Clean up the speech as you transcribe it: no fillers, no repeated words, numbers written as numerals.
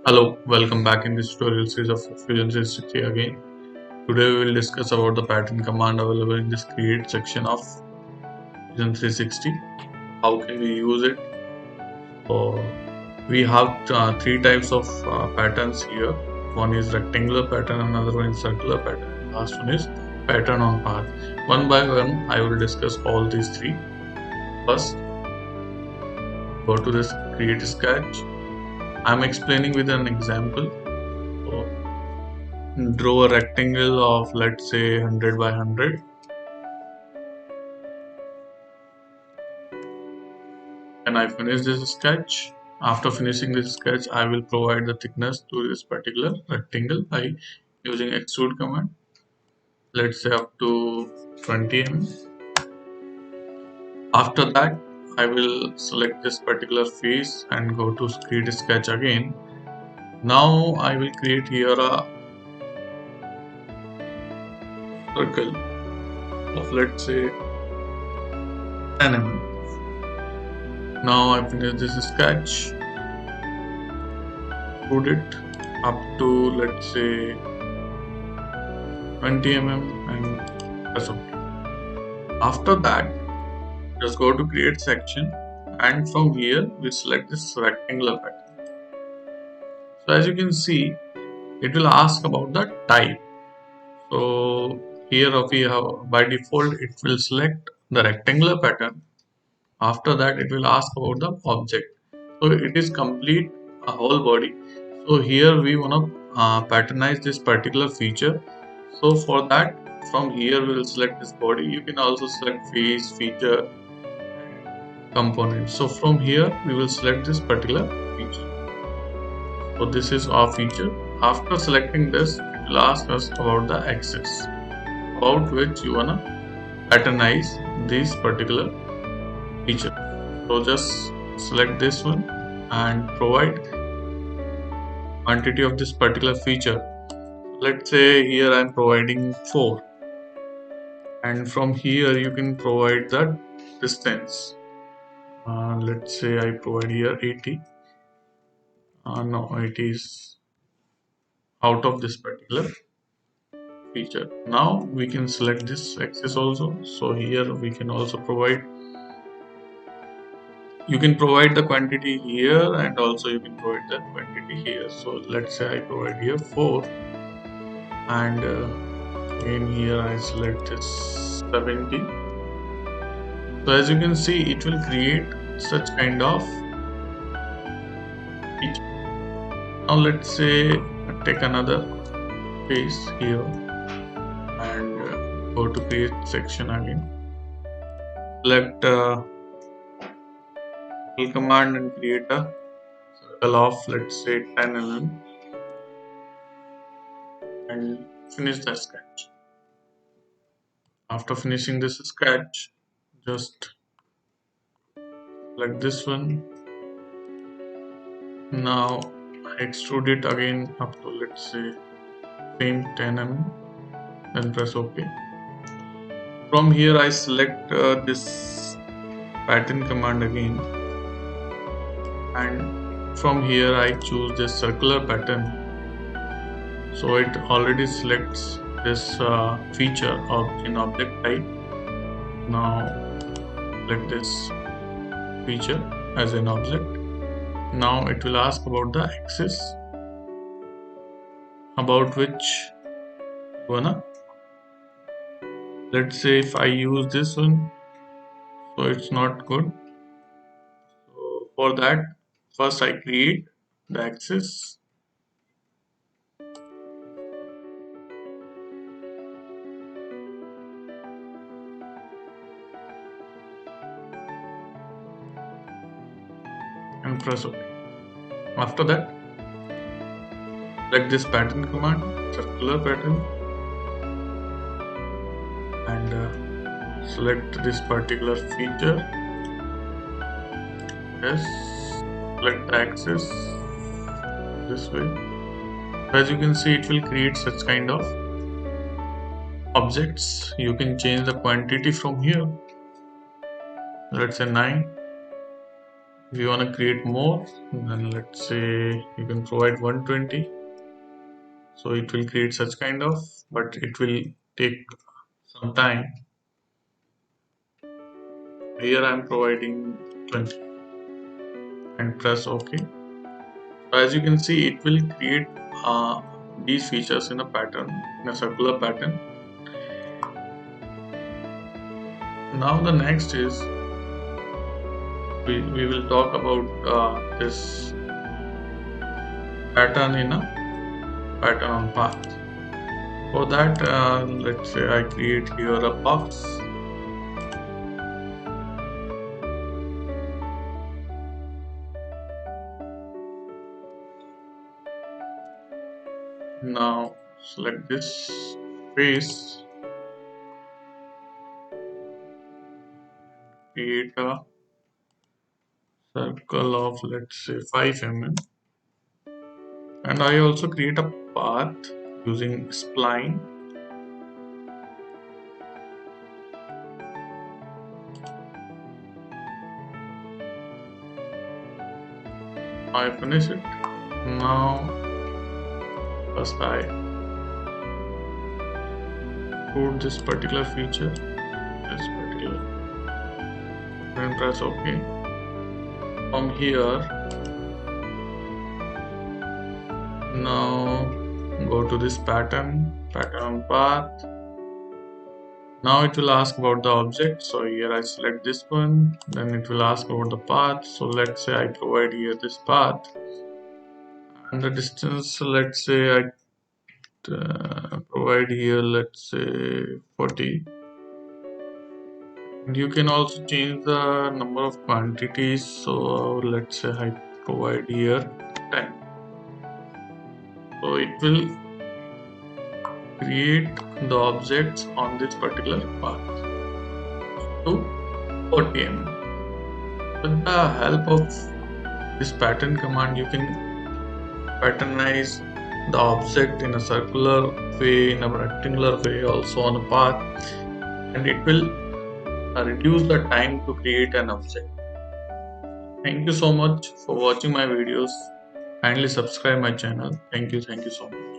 Hello, welcome back in this tutorial series of Fusion 360 again. Today we will discuss about the pattern command available in this create section of Fusion 360. How can we use it? So we have three types of patterns here. One is rectangular pattern, another one is circular pattern, last one is pattern on path. One by one I will discuss all these three. First, go to this create sketch. I am explaining with an example. So, draw a rectangle of let's say 100 by 100 and I finish this sketch. After finishing this sketch I will provide the thickness to this particular rectangle by using extrude command, let's say up to 20 mm. After that I will select this particular face and go to create sketch again. Now I will create here a circle of let's say 10 mm. Now I finish this sketch, put it up to let's say 20 mm and press OK. After that, just go to create section and from here we select this rectangular pattern. So as you can see, it will ask about the type. So here we have by default it will select the rectangular pattern. After that it will ask about the object. So it is complete a whole body. So here we want to patternize this particular feature. So for that, from here we will select this body. You can also select face, feature, component. So from here we will select this particular feature. So this is our feature. After selecting this, it will ask us about the axis about which you wanna patternize this particular feature. So just select this one and provide quantity of this particular feature. Let's say here I am providing 4 and from here you can provide the distance. Let's say I provide here 80. No, it is out of this particular feature. Now we can select this axis also. So here we can also provide, you can provide the quantity here and also you can provide the quantity here. So let's say I provide here 4 and in here I select this 70. So as you can see, it will create such kind of feature. Now let's say take another face here and go to create section again. Select command and create a circle of let's say 10 mm and finish the sketch. After finishing this sketch, just select this one. Now extrude it again up to let's say same 10 mm, then press OK. From here I select this pattern command again and from here I choose this circular pattern. So it already selects this feature of in object type. Now select this feature as an object. Now it will ask about the axis about which you wanna, let's say if I use this one, so it's not good. So for that, first I create the axis and press OK. After that, select this pattern command, circular pattern, and select this particular feature. Yes, select the axis this way. As you can see, it will create such kind of objects. You can change the quantity from here. Let's say 9. If you want to create more, then let's say you can provide 120. So it will create such kind of, but it will take some time. Here I am providing 20 and press OK. So as you can see, it will create these features in a pattern, in a circular pattern. Now the next is we will talk about this pattern in a pattern on path. For that, let's say I create here a box. Now select this face, create a circle of let's say 5 mm, and I also create a path using spline. I finish it. Now first I put this particular feature, this particular, and press OK. From here, now go to this pattern on path. Now it will ask about the object. So here I select this one, then it will ask about the path. So let's say I provide here this path, and the distance, let's say I provide here, let's say 40. And you can also change the number of quantities. So let's say I provide here 10. So it will create the objects on this particular path to 40 mm. With the help of this pattern command, you can patternize the object in a circular way, in a rectangular way, also on a path, and it will reduce the time to create an object. Thank you so much for watching my videos. Kindly subscribe my channel. Thank you so much.